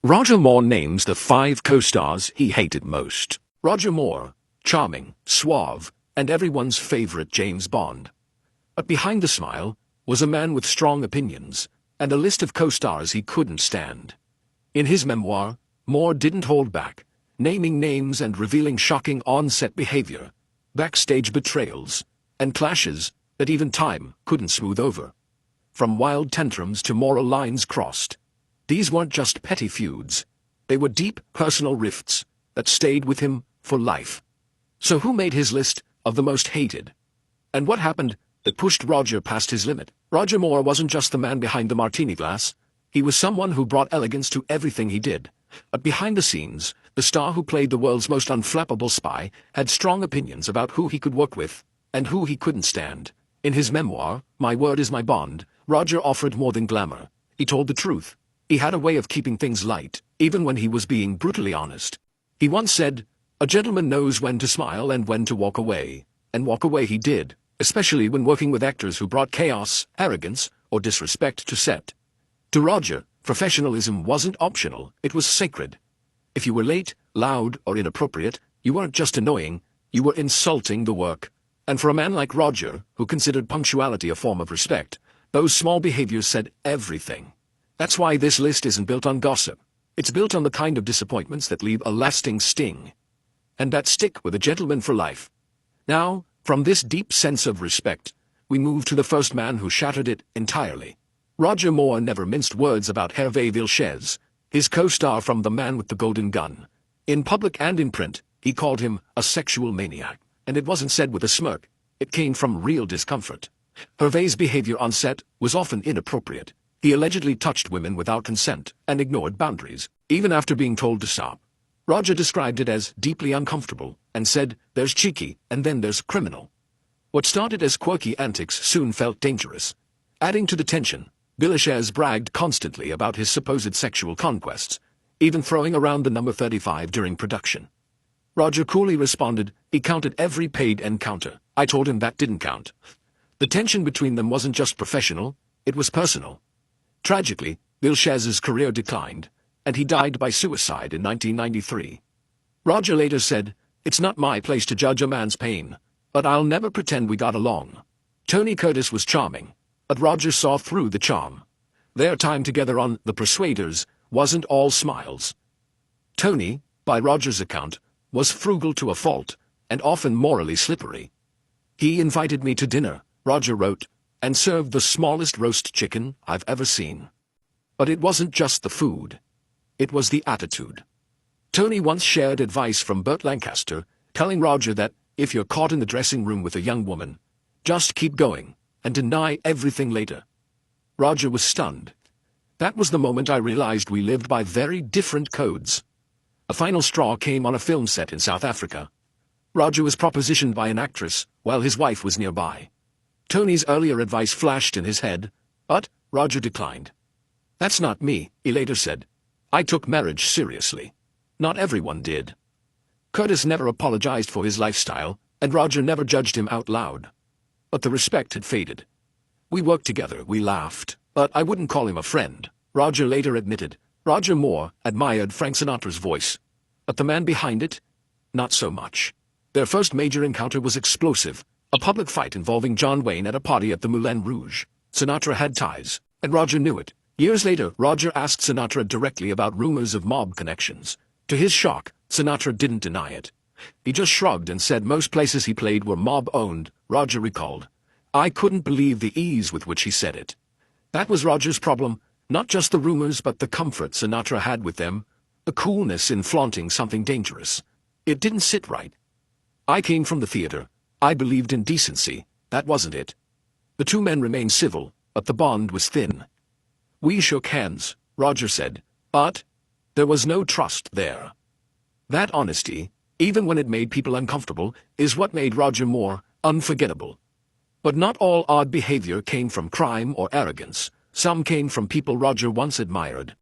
Roger Moore names the 5 co-stars he hated most. Roger Moore, charming, suave, and everyone's favorite James Bond. But behind the smile was a man with strong opinions, and a list of co-stars he couldn't stand. In his memoir, Moore didn't hold back, naming names and revealing shocking on-set behavior, backstage betrayals, and clashes that even time couldn't smooth over. From wild tantrums to moral lines crossed, these weren't just petty feuds. They were deep personal rifts that stayed with him for life. So who made his list of the most hated? And what happened that pushed Roger past his limit? Roger Moore wasn't just the man behind the martini glass. He was someone who brought elegance to everything he did. But behind the scenes, the star who played the world's most unflappable spy had strong opinions about who he could work with and who he couldn't stand. In his memoir, My Word Is My Bond, Roger offered more than glamour. He told the truth. He had a way of keeping things light, even when he was being brutally honest. He once said, "A gentleman knows when to smile and when to walk away." And walk away he did, especially when working with actors who brought chaos, arrogance, or disrespect to set. To Roger, professionalism wasn't optional, it was sacred. If you were late, loud, or inappropriate, you weren't just annoying, you were insulting the work. And for a man like Roger, who considered punctuality a form of respect, those small behaviors said everything. That's why this list isn't built on gossip. It's built on the kind of disappointments that leave a lasting sting, and that stick with a gentleman for life. Now, from this deep sense of respect, we move to the first man who shattered it entirely. Roger Moore never minced words about Hervé Villechaize, his co-star from The Man with the Golden Gun. In public and in print, he called him a sexual maniac, and it wasn't said with a smirk. It came from real discomfort. Hervé's behavior on set was often inappropriate. He allegedly touched women without consent and ignored boundaries, even after being told to stop. Roger described it as deeply uncomfortable and said, "There's cheeky, and then there's criminal." What started as quirky antics soon felt dangerous. Adding to the tension, Villechaize bragged constantly about his supposed sexual conquests, even throwing around the number 35 during production. Roger coolly responded, "He counted every paid encounter. I told him that didn't count." The tension between them wasn't just professional, it was personal. Tragically, Villechaize's career declined, and he died by suicide in 1993. Roger later said, "It's not my place to judge a man's pain, but I'll never pretend we got along." Tony Curtis was charming, but Roger saw through the charm. Their time together on The Persuaders wasn't all smiles. Tony, by Roger's account, was frugal to a fault, and often morally slippery. "He invited me to dinner," Roger wrote, "and served the smallest roast chicken I've ever seen." But it wasn't just the food. It was the attitude. Tony once shared advice from Burt Lancaster, telling Roger that, if you're caught in the dressing room with a young woman, just keep going, and deny everything later. Roger was stunned. That was the moment I realized we lived by very different codes. A final straw came on a film set in South Africa. Roger was propositioned by an actress, while his wife was nearby. Tony's earlier advice flashed in his head, but Roger declined. "That's not me," he later said. "I took marriage seriously. Not everyone did." Curtis never apologized for his lifestyle, and Roger never judged him out loud. But the respect had faded. "We worked together, we laughed, but I wouldn't call him a friend," Roger later admitted. Roger Moore admired Frank Sinatra's voice, but the man behind it, not so much. Their first major encounter was explosive. A public fight involving John Wayne at a party at the Moulin Rouge. Sinatra had ties, and Roger knew it. Years later, Roger asked Sinatra directly about rumors of mob connections. To his shock, Sinatra didn't deny it. He just shrugged and said most places he played were mob-owned, Roger recalled. "I couldn't believe the ease with which he said it." That was Roger's problem, not just the rumors but the comfort Sinatra had with them, the coolness in flaunting something dangerous. It didn't sit right. "I came from the theater. I believed in decency, that wasn't it." The two men remained civil, but the bond was thin. "We shook hands," Roger said, "but there was no trust there." That honesty, even when it made people uncomfortable, is what made Roger Moore unforgettable. But not all odd behavior came from crime or arrogance. Some came from people Roger once admired.